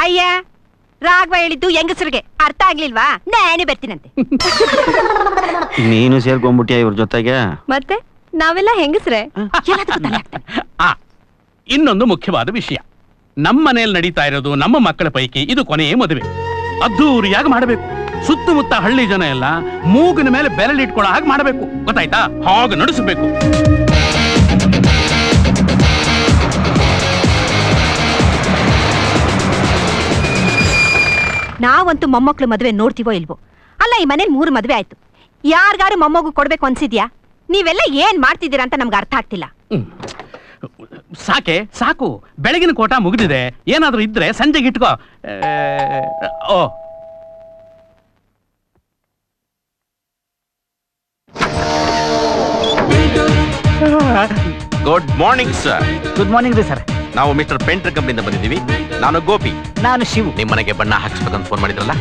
ಅಯ್ಯ ರಾಘವ ಹೇಳಿದ್ದು ಹೆಂಗಸರಿಗೆ ಅರ್ಥ ಆಗ್ಲಿಲ್ವಾ? ನಾನೇ ಬರ್ತೀನಂತೆ. ನೀನು ಸೇರ್ಕೊಂಡ್ಬಿಟ್ಟಿಯ ಇವ್ರ ಜೊತೆಗೆ? ಮತ್ತೆ ನಾವೆಲ್ಲ ಹೆಂಗಸ್ರೆ. ಇನ್ನೊಂದು ಮುಖ್ಯವಾದ ವಿಷಯ, ನಮ್ಮ ಮನೆಯಲ್ಲಿ ನಡೀತಾ ಇರೋದು ನಮ್ಮ ಮಕ್ಕಳ ಪೈಕಿ ಇದು ಕೊನೆಯ ಮದುವೆ. ಅದ್ದೂರಿಯಾಗಿ ಮಾಡಬೇಕು. ಸುತ್ತಮುತ್ತ ಹಳ್ಳಿ ಜನ ಎಲ್ಲ ಮೂಗಿನ ಮೇಲೆ ಬೆರಳಿಟ್ಕೊಳ್ಳೋ ಹಾಗೆ ಮಾಡಬೇಕು, ಗೊತ್ತಾಯ್ತಾ? ಹಾಗೆ ನಡೆಸಬೇಕು. ನಾವಂತೂ ಮೊಮ್ಮಕ್ಳು ಮದ್ವೆ ನೋಡ್ತೀವೋ ಇಲ್ವೋ? ಅಲ್ಲ, ಈ ಮನೇಲಿ 3 ಮದ್ವೆ ಆಯ್ತು. ಯಾರಿಗಾರು ಮೊಮ್ಮಗು ಕೊಡ್ಬೇಕು ಅನ್ಸಿದ್ಯಾ? ನೀವೆಲ್ಲ ಏನ್ ಮಾಡ್ತಿದ್ದೀರಾ ಅಂತ ನಮ್ಗೆ ಅರ್ಥ ಆಗ್ತಿಲ್ಲ. ಸಾಕೆ ಸಾಕು, ಬೆಳಗಿನ ಕೋಟ ಮುಗಿದಿದೆ. ಏನಾದ್ರೂ ಇದ್ರೆ ಸಂಜೆಗೆ ಇಟ್ಕೋ. ಓ, good morning sir. Good morning ರೀ ಸರ್. ನಾವು ಮಿಸ್ಟರ್ ಪೇಂಟರ್ ಕಂಪನಿಯಿಂದ ಬಂದಿದ್ದೀವಿ. ನಾನು ಗೋಪಿ. ನಾನು ಶಿವ್. ನಿಮ್ಮ ಮನೆಗೆ ಬಣ್ಣ ಹಾಕಿಸ್ಬೇಕಂತ ಫೋನ್ ಮಾಡಿದ್ರಲ್ಲ?